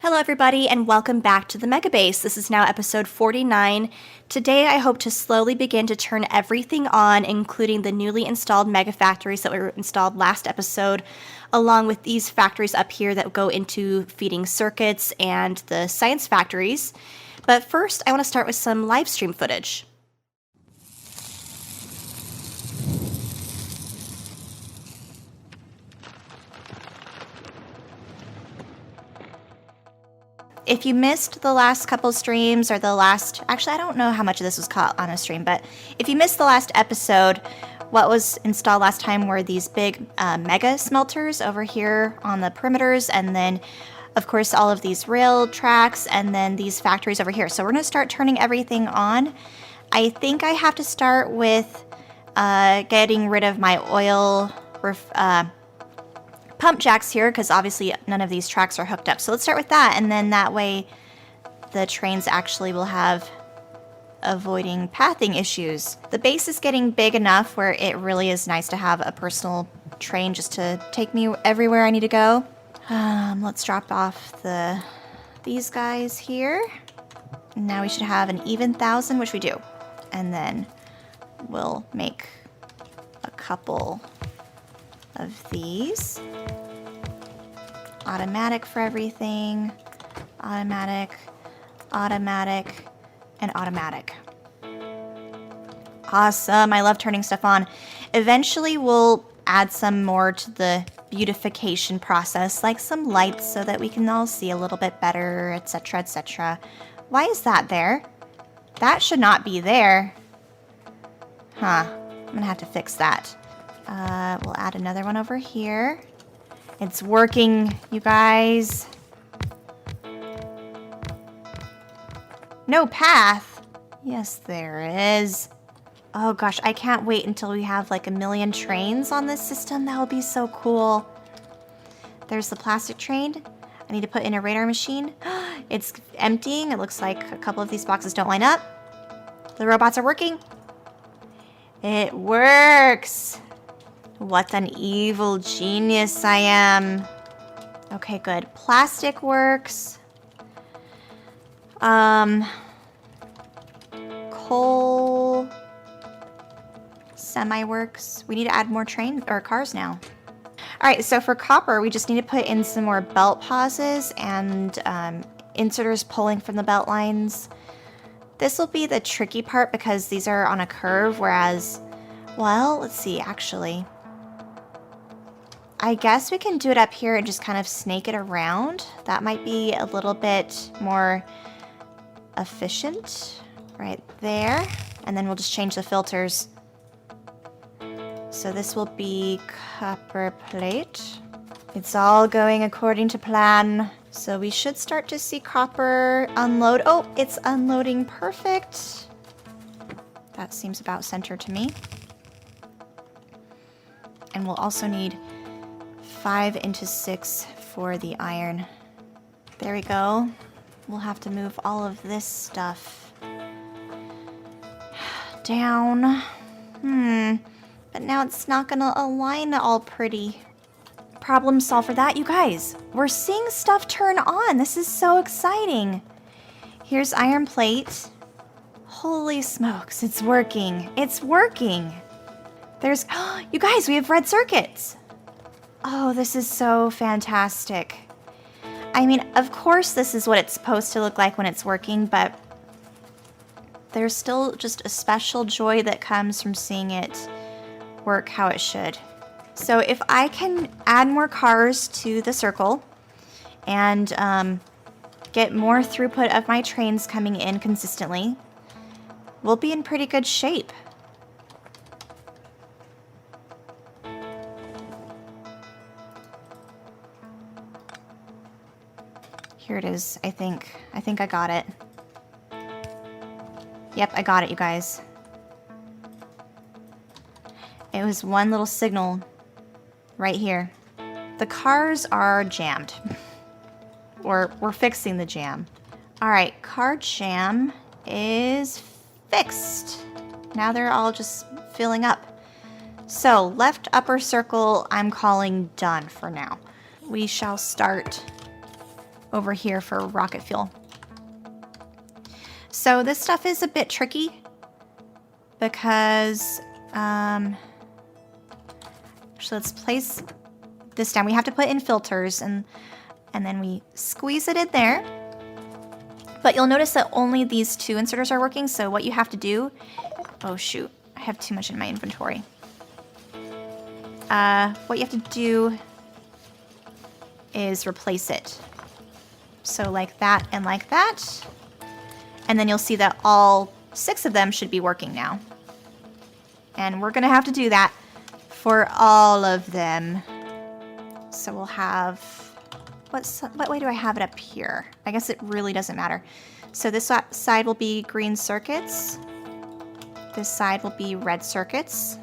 Hello everybody and welcome back to the Megabase. This is now episode 49. Today I hope to slowly begin to turn everything on, including the newly installed mega factories that were installed last episode, along with these factories up here that go into feeding circuits and the science factories. But first I want to start with some live stream footage. If you missed the last couple streams or the last, actually I don't know how much of this was caught on a stream, but if you missed the last episode, what was installed last time were these big mega smelters over here on the perimeters, and then of course all of these rail tracks, and then these factories over here. So we're going to start turning everything on. I think I have to start with getting rid of my oil pump jacks here, because obviously none of these tracks are hooked up. So let's start with that, and then that way the trains actually will have avoiding pathing issues. The base is getting big enough where it really is nice to have a personal train just to take me everywhere I need to go. Let's drop off these guys here. Now we should have an even 1,000, which we do. And then we'll make a couple of these. Automatic for everything. Automatic, automatic, and automatic. Awesome. I love turning stuff on. Eventually we'll add some more to the beautification process, like some lights so that we can all see a little bit better, etc., etc. Why is that there? That should not be there. Huh. I'm gonna have to fix that. We'll add another one over here. It's working, you guys. No path. Yes, there is. Oh gosh, I can't wait until we have like 1 million trains on this system. That will be so cool. There's the plastic train. I need to put in a radar machine. It's emptying. It looks like a couple of these boxes don't line up. The robots are working. It works. What an evil genius I am. Okay, good. Plastic works. Coal. Semi works. We need to add more train or cars now. Alright, so for copper, we just need to put in some more belt pauses and inserters pulling from the belt lines. This will be the tricky part because these are on a curve, whereas, well, let's see, actually. I guess we can do it up here and just kind of snake it around. That might be a little bit more efficient right there. And then we'll just change the filters. So this will be copper plate. It's all going according to plan. So we should start to see copper unload. Oh, it's unloading perfect. That seems about center to me. And we'll also need 5 into 6 for the iron. There we go. We'll have to move all of this stuff down. But now it's not gonna align all pretty. Problem solved for that, you guys. We're seeing stuff turn on. This is so exciting. Here's iron plate. Holy smokes, it's working. It's working. There's, you guys, we have red circuits. Oh, this is so fantastic. I mean, of course this is what it's supposed to look like when it's working, but there's still just a special joy that comes from seeing it work how it should. So if I can add more cars to the circle and get more throughput of my trains coming in consistently, we'll be in pretty good shape. Here it is, I think. I think I got it. Yep, I got it, you guys. It was one little signal right here. The cars are jammed. Or we're fixing the jam. Alright, car jam is fixed. Now they're all just filling up. So, left upper circle, I'm calling done for now. We shall start over here for rocket fuel. So this stuff is a bit tricky because, so let's place this down. We have to put in filters and then we squeeze it in there. But you'll notice that only these 2 inserters are working. So what you have to do, oh shoot, I have too much in my inventory. What you have to do is replace it. So like that and like that. And then you'll see that all 6 of them should be working now. And we're gonna have to do that for all of them. So we'll have, what way do I have it up here? I guess it really doesn't matter. So this side will be green circuits. This side will be red circuits.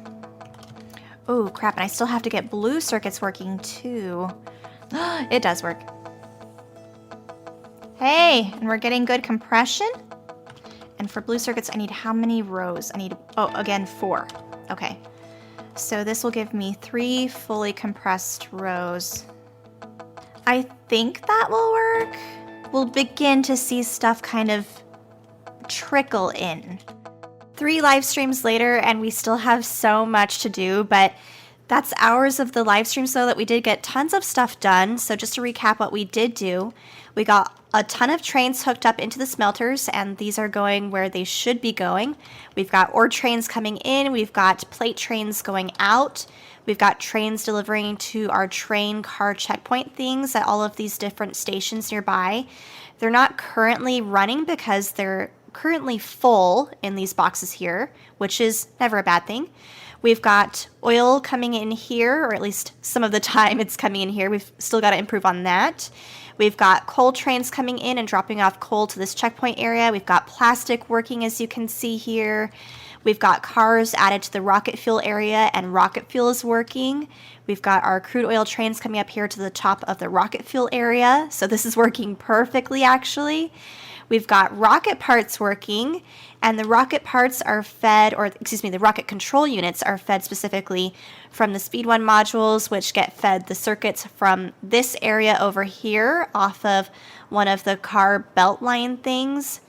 Oh crap, and I still have to get blue circuits working too. It does work. Hey, and we're getting good compression. And for blue circuits, I need how many rows? I need, oh, again, 4. Okay. So this will give me 3 fully compressed rows. I think that will work. We'll begin to see stuff kind of trickle in. 3 live streams later, and we still have so much to do, but that's hours of the live stream, so that we did get tons of stuff done. So just to recap what we did do, we got a ton of trains hooked up into the smelters, and these are going where they should be going. We've got ore trains coming in, we've got plate trains going out, we've got trains delivering to our train car checkpoint things at all of these different stations nearby. They're not currently running because they're currently full in these boxes here, which is never a bad thing. We've got oil coming in here, or at least some of the time it's coming in here. We've still got to improve on that. We've got coal trains coming in and dropping off coal to this checkpoint area. We've got plastic working, as you can see here. We've got cars added to the rocket fuel area, and rocket fuel is working. We've got our crude oil trains coming up here to the top of the rocket fuel area. So this is working perfectly, actually. We've got rocket parts working, and the rocket parts are fed, or excuse me, the rocket control units are fed specifically from the Speed 1 modules, which get fed the circuits from this area over here off of one of the car belt line things.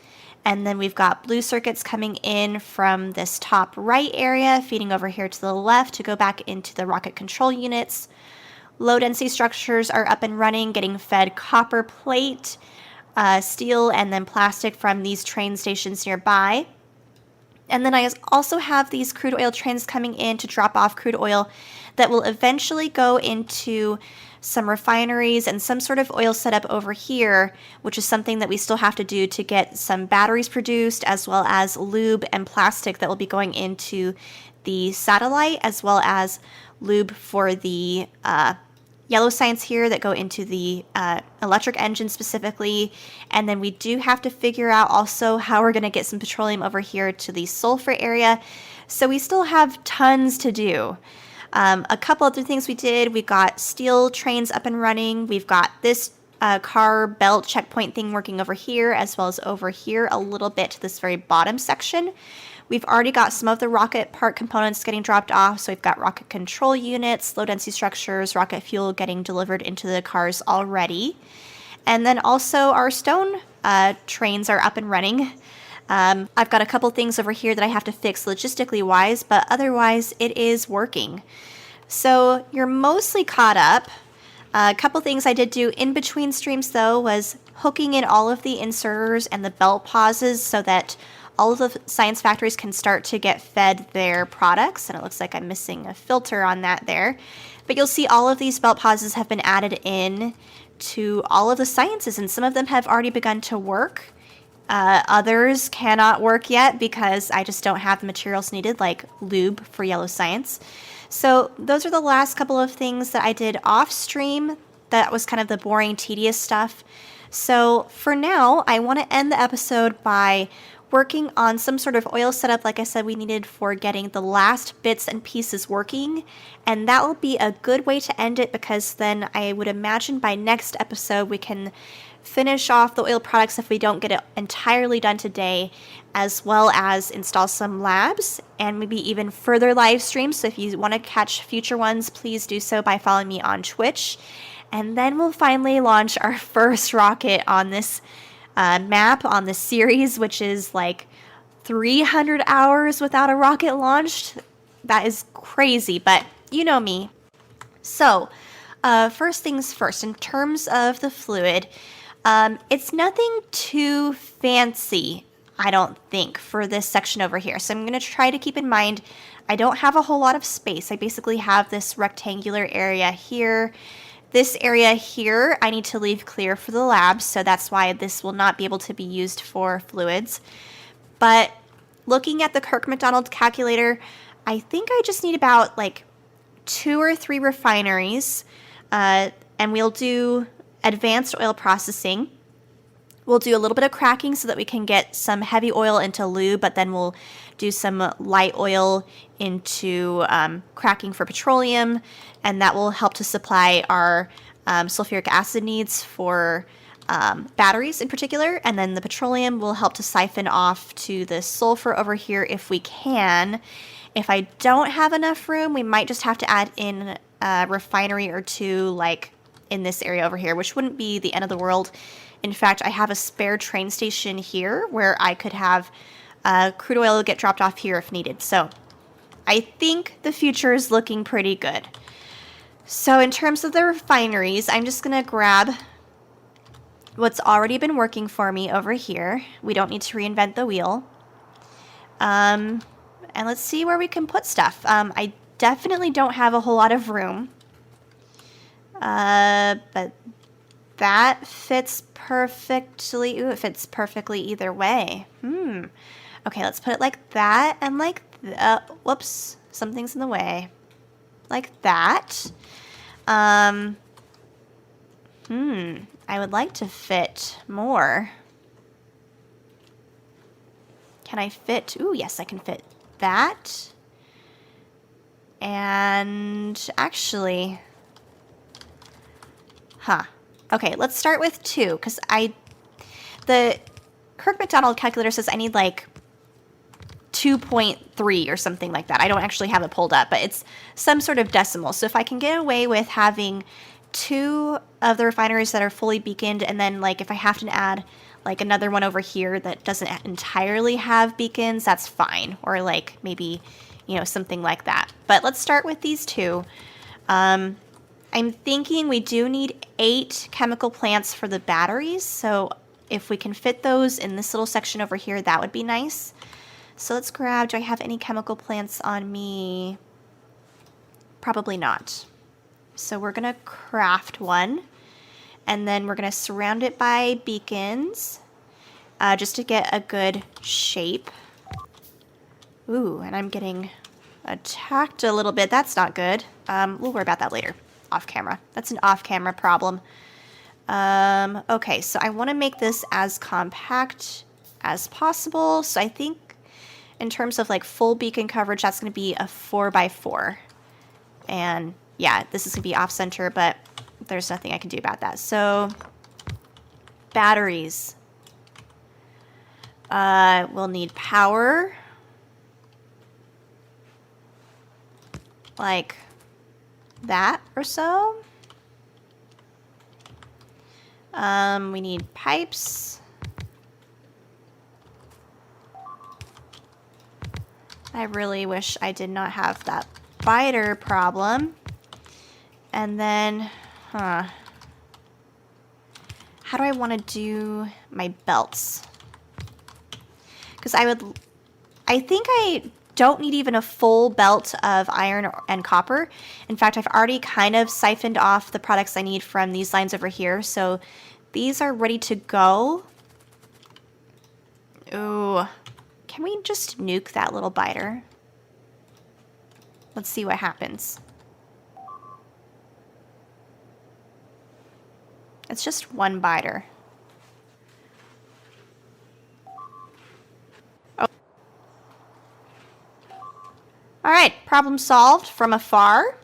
And then we've got blue circuits coming in from this top right area, feeding over here to the left to go back into the rocket control units. Low density structures are up and running, getting fed copper plate, steel, and then plastic from these train stations nearby. And then I also have these crude oil trains coming in to drop off crude oil that will eventually go into some refineries and some sort of oil setup over here, which is something that we still have to do to get some batteries produced, as well as lube and plastic that will be going into the satellite, as well as lube for the yellow science here that go into the electric engine specifically. And then we do have to figure out also how we're going to get some petroleum over here to the sulfur area. So we still have tons to do. A couple other things we did, we got steel trains up and running. We've got this car belt checkpoint thing working over here, as well as over here a little bit to this very bottom section. We've already got some of the rocket part components getting dropped off. So we've got rocket control units, low density structures, rocket fuel getting delivered into the cars already. And then also our stone trains are up and running. I've got a couple things over here that I have to fix logistically wise, but otherwise it is working. So you're mostly caught up. A couple things I did do in between streams though was hooking in all of the inserters and the belt pauses so that all of the science factories can start to get fed their products. And it looks like I'm missing a filter on that there. But you'll see all of these belt pauses have been added in to all of the sciences, and some of them have already begun to work. Others cannot work yet because I just don't have the materials needed, like lube for yellow science. So those are the last couple of things that I did off stream. That was kind of the boring, tedious stuff. So for now, I want to end the episode by working on some sort of oil setup, like I said, we needed for getting the last bits and pieces working. And that will be a good way to end it, because then I would imagine by next episode we can finish off the oil products if we don't get it entirely done today, as well as install some labs and maybe even further live streams. So if you want to catch future ones, please do so by following me on Twitch. And then we'll finally launch our first rocket on this map, on this series, which is like 300 hours without a rocket launched. That is crazy, but you know me. So, first things first, in terms of the fluid, it's nothing too fancy, I don't think, for this section over here. So I'm going to try to keep in mind I don't have a whole lot of space. I basically have this rectangular area here. This area here I need to leave clear for the lab, so that's why this will not be able to be used for fluids. But looking at the Kirk-McDonald calculator, I think I just need about like 2 or 3 refineries, and we'll do advanced oil processing. We'll do a little bit of cracking so that we can get some heavy oil into lube, but then we'll do some light oil into cracking for petroleum, and that will help to supply our sulfuric acid needs for batteries in particular, and then the petroleum will help to siphon off to the sulfur over here if we can. If I don't have enough room, we might just have to add in a refinery or two, like in this area over here, which wouldn't be the end of the world. In fact, I have a spare train station here where I could have crude oil get dropped off here if needed. So I think the future is looking pretty good. So in terms of the refineries, I'm just going to grab what's already been working for me over here. We don't need to reinvent the wheel. And let's see where we can put stuff. I definitely don't have a whole lot of room. But that fits perfectly. Ooh, it fits perfectly either way. Okay, let's put it like that and like whoops, something's in the way. Like that. I would like to fit more. Can I fit? Ooh, yes, I can fit that. And actually, okay, let's start with 2, because the Kirk-McDonald calculator says I need like 2.3 or something like that. I don't actually have it pulled up, but it's some sort of decimal. So if I can get away with having 2 of the refineries that are fully beaconed, and then like if I have to add like another one over here that doesn't entirely have beacons, that's fine. Or like maybe, you know, something like that. But let's start with these 2. I'm thinking we do need 8 chemical plants for the batteries, so if we can fit those in this little section over here, that would be nice. So let's grab, do I have any chemical plants on me? Probably not. So we're going to craft one, and then we're going to surround it by beacons, just to get a good shape. Ooh, and I'm getting attacked a little bit. That's not good. We'll worry about that later. Off camera. That's an off camera problem. Okay, so I want to make this as compact as possible. So I think in terms of like full beacon coverage, that's going to be a 4x4. And yeah, this is going to be off center, but there's nothing I can do about that. So batteries. We'll need power. Like that or so. We need pipes. I really wish I did not have that biter problem. And then, how do I want to do my belts? Because I think I don't need even a full belt of iron and copper. In fact, I've already kind of siphoned off the products I need from these lines over here. So these are ready to go. Ooh, can we just nuke that little biter? Let's see what happens. It's just one biter. All right, problem solved from afar.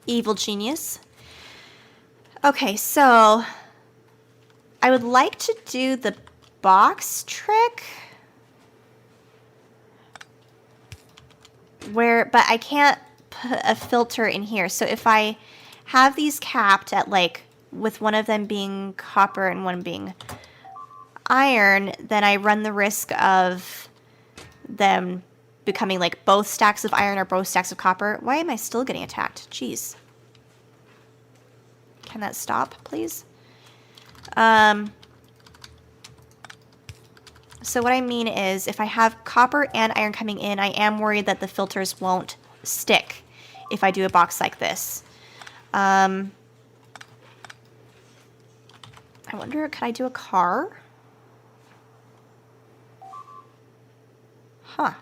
Evil genius. Okay, so I would like to do the box trick but I can't put a filter in here. So if I have these capped at like, with one of them being copper and one being iron, then I run the risk of them becoming like both stacks of iron or both stacks of copper. Why am I still getting attacked? Jeez. Can that stop, please? So what I mean is, if I have copper and iron coming in, I am worried that the filters won't stick if I do a box like this. I wonder, could I do a car? Huh.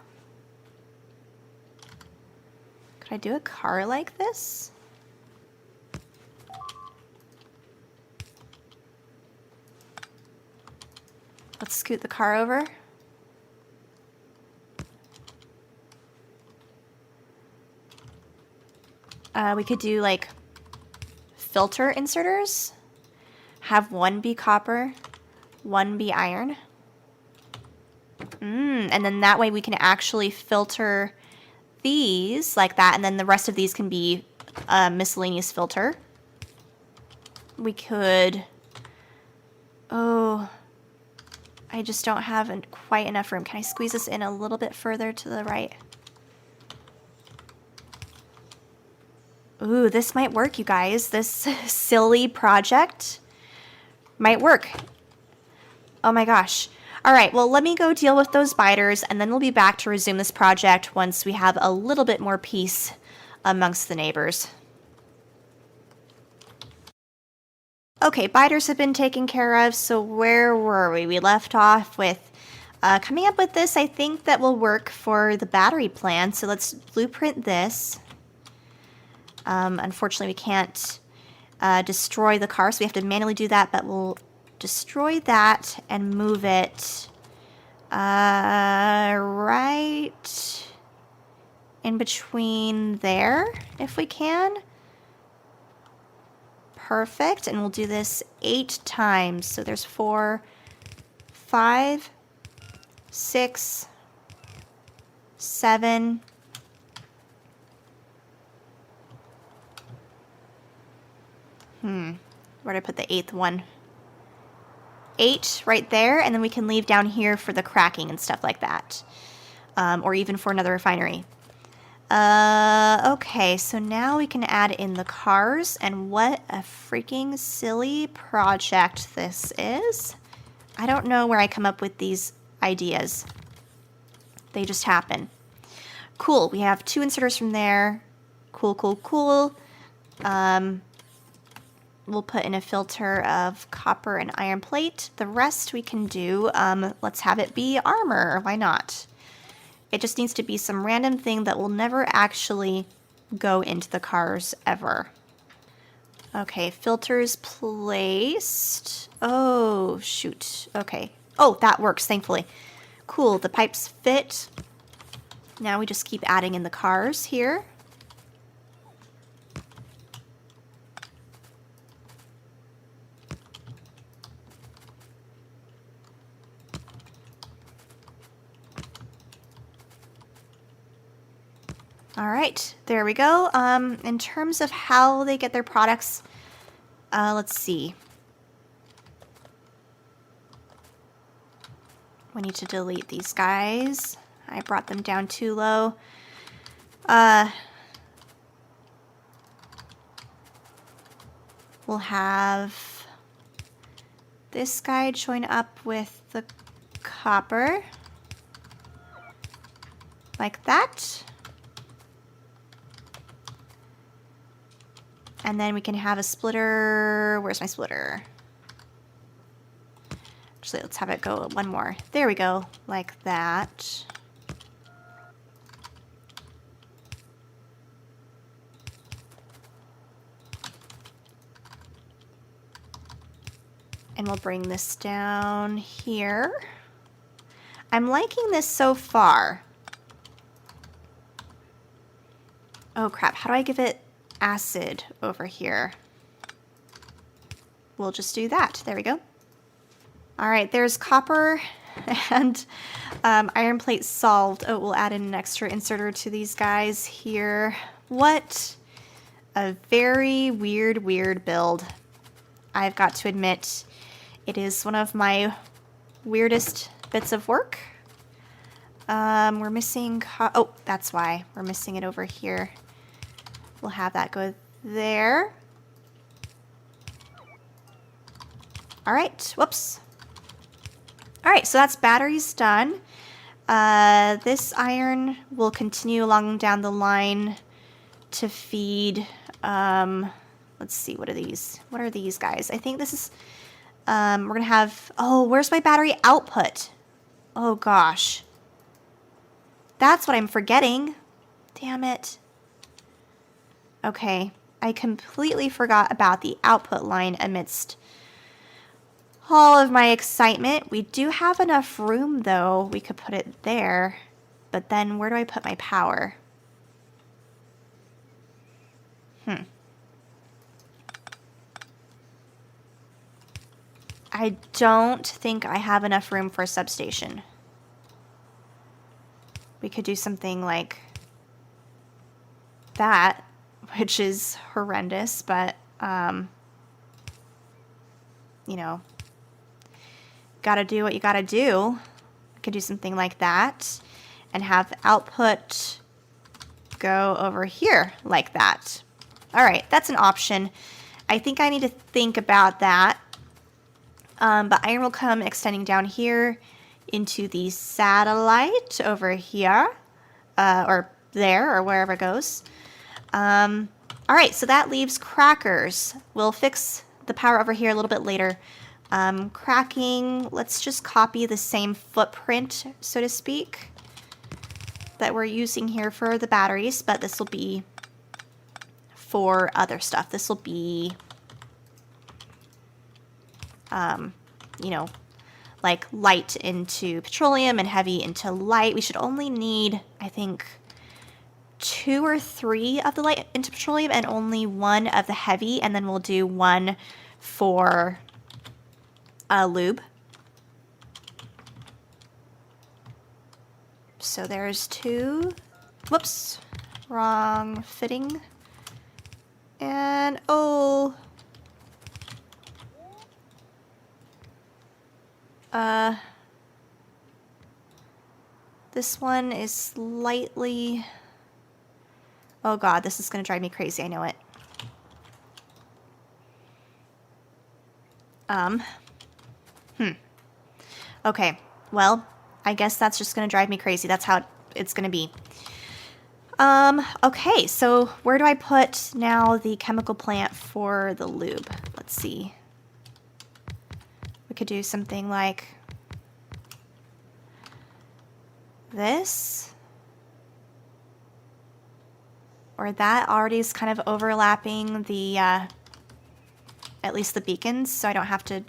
Could I do a car like this? Let's scoot the car over. We could do like filter inserters. Have one be copper, one be iron. And then that way we can actually filter these like that, and then the rest of these can be a miscellaneous filter. We could... Oh... I just don't have quite enough room. Can I squeeze this in a little bit further to the right? Ooh, this might work, you guys. This silly project might work. Oh my gosh. All right, well, let me go deal with those biters, and then we'll be back to resume this project once we have a little bit more peace amongst the neighbors. Okay, biters have been taken care of, so where were we? We left off with coming up with this, I think, that will work for the battery plan. So let's blueprint this. Unfortunately, we can't destroy the car, so we have to manually do that, but we'll destroy that and move it right in between there, if we can. Perfect, and we'll do this 8 times. So there's 4, 5, 6, 7. Where did I put the 8th one? 8 right there, and then we can leave down here for the cracking and stuff like that. Or even for another refinery. Okay, so now we can add in the cars, and what a freaking silly project this is. I don't know where I come up with these ideas. They just happen. Cool, we have 2 inserters from there. Cool, cool, cool. We'll put in a filter of copper and iron plate. The rest we can do, let's have it be armor, why not? It just needs to be some random thing that will never actually go into the cars ever. Okay, filters placed. Oh, shoot. Okay. Oh, that works, thankfully. Cool, the pipes fit. Now we just keep adding in the cars here. All right, there we go. In terms of how they get their products, let's see. We need to delete these guys. I brought them down too low. We'll have this guy join up with the copper, like that. And then we can have a splitter. Where's my splitter? Actually, let's have it go one more. There we go, like that. And we'll bring this down here. I'm liking this so far. Oh crap, how do I give it acid over here? We'll just do that. There we go. All right, there's copper and iron plate solved. Oh, we'll add in an extra inserter to these guys here. What a very weird build. I've got to admit, it is one of my weirdest bits of work. We're missing, oh, that's why we're missing it over here. We'll have that go there. All right, whoops. All right, so that's batteries done. This iron will continue along down the line to feed, let's see, what are these? What are these guys? I think this is, we're gonna have, oh, where's my battery output? Oh gosh. That's what I'm forgetting. Damn it. Okay, I completely forgot about the output line amidst all of my excitement. We do have enough room though. We could put it there, but then where do I put my power? I don't think I have enough room for a substation. We could do something like that, which is horrendous, but, you know, gotta do what you gotta do. We could do something like that and have output go over here like that. All right, that's an option. I think I need to think about that. But iron will come extending down here into the satellite over here, or there, or wherever it goes. All right, so that leaves crackers. We'll fix the power over here a little bit later. Cracking, let's just copy the same footprint, so to speak, that we're using here for the batteries, but this will be for other stuff. This will be, you know, like light into petroleum and heavy into light. We should only need, I think, 2 or 3 of the light into petroleum and only 1 of the heavy, and then we'll do 1 for lube. So there's 2. Whoops, wrong fitting. And oh, this one is slightly, oh god, this is gonna drive me crazy, I know it. Okay, well, I guess that's just gonna drive me crazy. That's how it's gonna be. Okay, so where do I put now the chemical plant for the lube? Let's see. We could do something like this. Or that already is kind of overlapping the, at least the beacons, so I don't have to,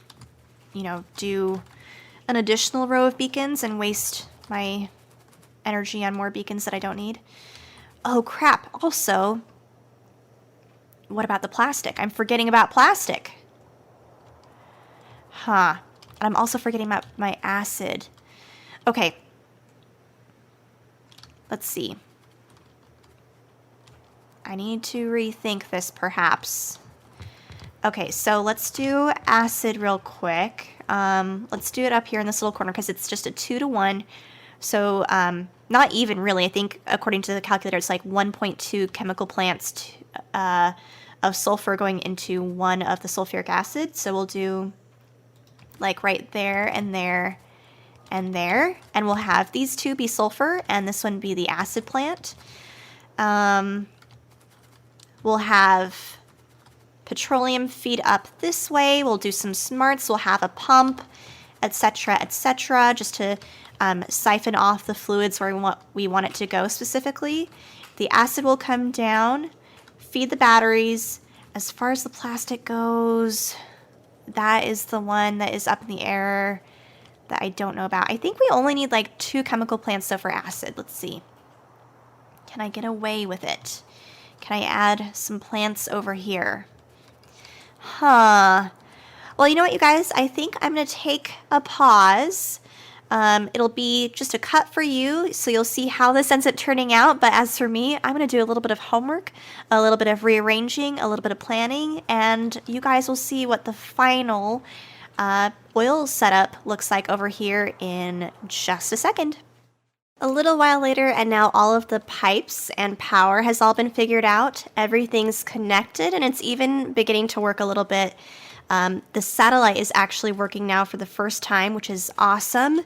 you know, do an additional row of beacons and waste my energy on more beacons that I don't need. Oh crap, also, what about the plastic? I'm forgetting about plastic. Huh, and I'm also forgetting about my acid. Okay, let's see. I need to rethink this perhaps. Okay, so let's do acid real quick. Let's do it up here in this little corner because it's just a 2-to-1. So not even really. I think according to the calculator, it's like 1.2 chemical plants of sulfur going into 1 of the sulfuric acid. So we'll do like right there and there and there. And we'll have these 2 be sulfur and this one be the acid plant. We'll have petroleum feed up this way. We'll do some smarts. We'll have a pump, etc., just to siphon off the fluids where we want it to go specifically. The acid will come down, feed the batteries. As far as the plastic goes, that is the one that is up in the air that I don't know about. I think we only need like 2 chemical plants though for acid. Let's see. Can I get away with it? Can I add some plants over here? Huh. Well, you know what, you guys? I think I'm going to take a pause. It'll be just a cut for you, so you'll see how this ends up turning out. But as for me, I'm going to do a little bit of homework, a little bit of rearranging, a little bit of planning, and you guys will see what the final oil setup looks like over here in just a second. A little while later, and now all of the pipes and power has all been figured out. Everything's connected, and it's even beginning to work a little bit. The satellite is actually working now for the first time, which is awesome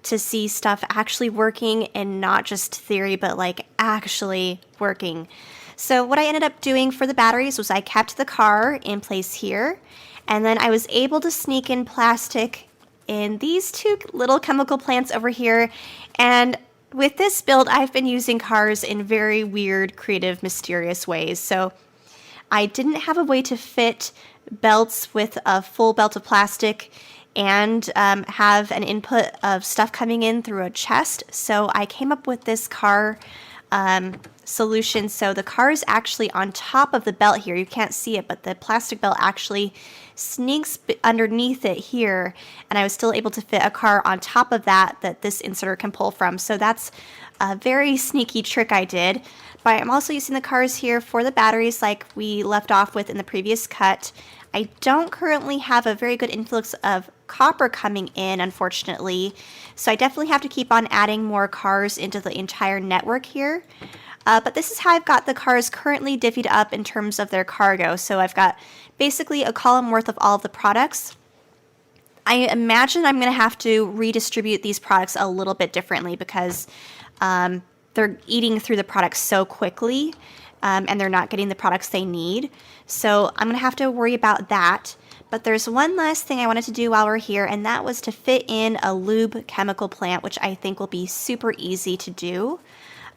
to see stuff actually working and not just theory, but like actually working. So what I ended up doing for the batteries was I kept the car in place here, and then I was able to sneak in plastic in these two little chemical plants over here. And with this build, I've been using cars in very weird, creative, mysterious ways. So I didn't have a way to fit belts with a full belt of plastic and have an input of stuff coming in through a chest. So I came up with this car solution. So the car is actually on top of the belt here. You can't see it, but the plastic belt actually sneaks underneath it here, and I was still able to fit a car on top of that this inserter can pull from. So that's a very sneaky trick I did. But I'm also using the cars here for the batteries like we left off with in the previous cut. I don't currently have a very good influx of copper coming in, unfortunately, so I definitely have to keep on adding more cars into the entire network here. But this is how I've got the cars currently divvied up in terms of their cargo. So I've got basically a column worth of all of the products. I imagine I'm going to have to redistribute these products a little bit differently because they're eating through the products so quickly and they're not getting the products they need. So I'm going to have to worry about that. But there's one last thing I wanted to do while we're here, and that was to fit in a lube chemical plant, which I think will be super easy to do.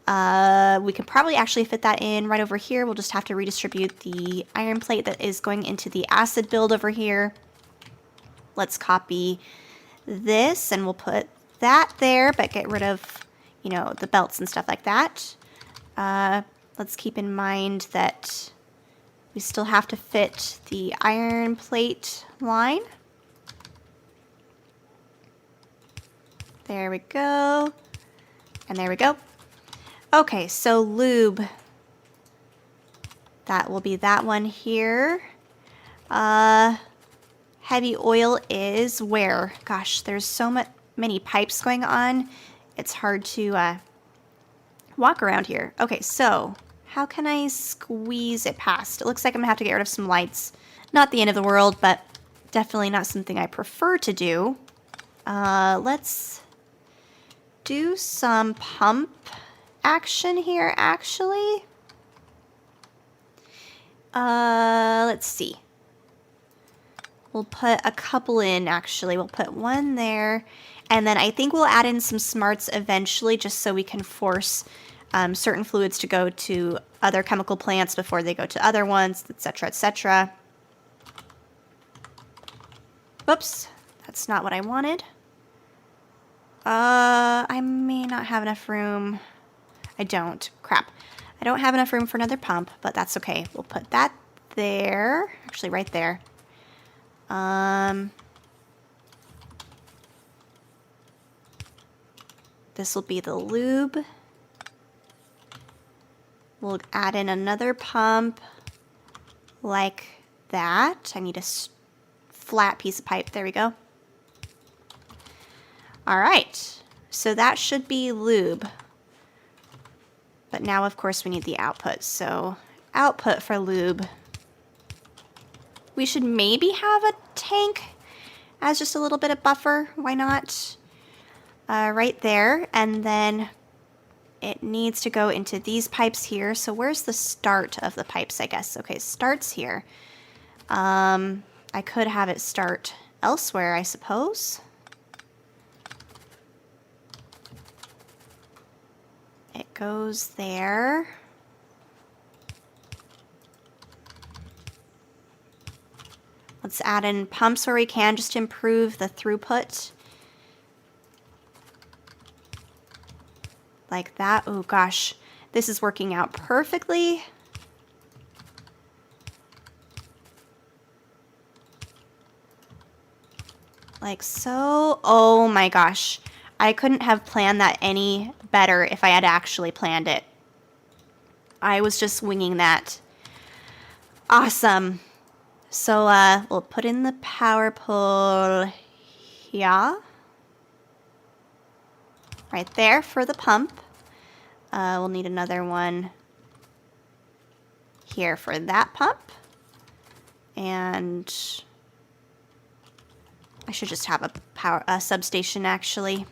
We can probably actually fit that in right over here. We'll just have to redistribute the iron plate that is going into the acid build over here. Let's copy this and we'll put that there, but get rid of, you know, the belts and stuff like that. Let's keep in mind that we still have to fit the iron plate line. There we go. And there we go. Okay, so lube. That will be that one here. Heavy oil is where? Gosh, there's so many pipes going on. It's hard to walk around here. Okay, so how can I squeeze it past? It looks like I'm gonna have to get rid of some lights. Not the end of the world, but definitely not something I prefer to do. Let's do some pump action here, actually. Let's see. We'll put a couple in, actually. We'll put one there, and then I think we'll add in some smarts eventually just so we can force certain fluids to go to other chemical plants before they go to other ones, etc., etc. Whoops, that's not what I wanted. I may not have enough room. I don't. Crap. I don't have enough room for another pump, but that's okay. We'll put that there. Actually, right there. This will be the lube. We'll add in another pump like that. I need a flat piece of pipe. There we go. All right. So that should be lube. But now, of course, we need the output. So output for lube. We should maybe have a tank as just a little bit of buffer. Why not? Right there. And then it needs to go into these pipes here. So where's the start of the pipes, I guess? Okay, starts here. I could have it start elsewhere, I suppose. It goes there. Let's add in pumps where we can just to improve the throughput. Like that. Oh gosh, this is working out perfectly. Like so. Oh my gosh. I couldn't have planned that any better if I had actually planned it. I was just winging that. Awesome. So we'll put in the power pole here. Right there for the pump. We'll need another one here for that pump. And I should just have a substation actually.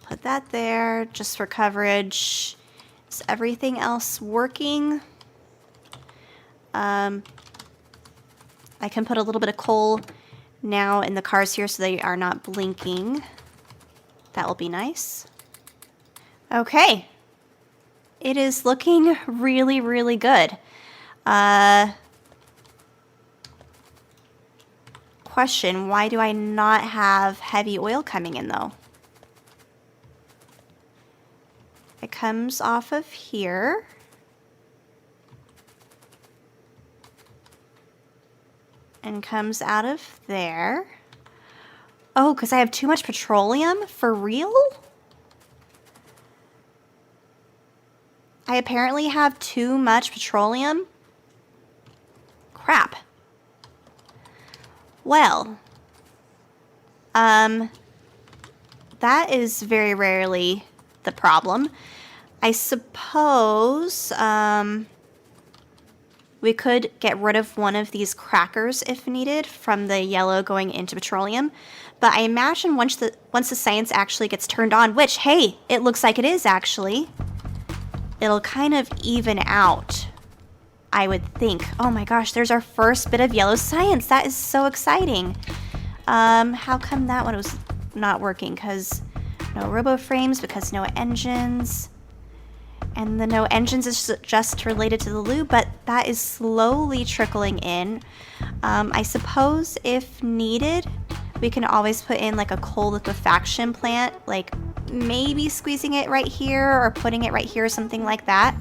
Put that there just for coverage. Is everything else working? I can put a little bit of coal now in the cars here so they are not blinking. That will be nice. Okay. It is looking really, really good. Question, why do I not have heavy oil coming in though? It comes off of here. And comes out of there. Oh, because I have too much petroleum? For real? I apparently have too much petroleum? Crap. Well. That is very rarely the problem. I suppose, we could get rid of one of these crackers if needed from the yellow going into petroleum. But I imagine once the science actually gets turned on, which, hey, it looks like it is actually, it'll kind of even out, I would think. Oh my gosh, there's our first bit of yellow science. That is so exciting. How come that one was not working? Because no robo frames, because no engines. And the no engines is just related to the lube, but that is slowly trickling in. I suppose if needed, we can always put in like a coal liquefaction plant, like maybe squeezing it right here or putting it right here or something like that.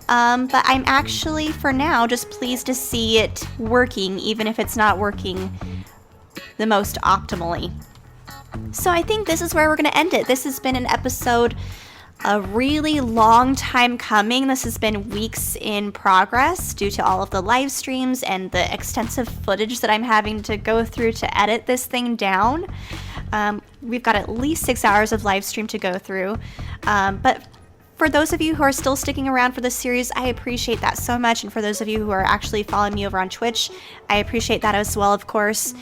But I'm actually, for now, just pleased to see it working, even if it's not working the most optimally. So I think this is where we're going to end it. This has been an episode a really long time coming. This has been weeks in progress due to all of the live streams and the extensive footage that I'm having to go through to edit this thing down. We've got at least 6 hours of live stream to go through. But for those of you who are still sticking around for this series, I appreciate that so much. And for those of you who are actually following me over on Twitch, I appreciate that as well, of course.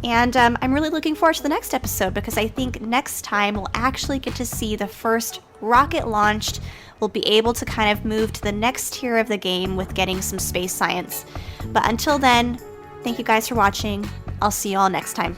And I'm really looking forward to the next episode because I think next time we'll actually get to see the first rocket launched. We'll be able to kind of move to the next tier of the game with getting some space science. But until then, thank you guys for watching. I'll see you all next time.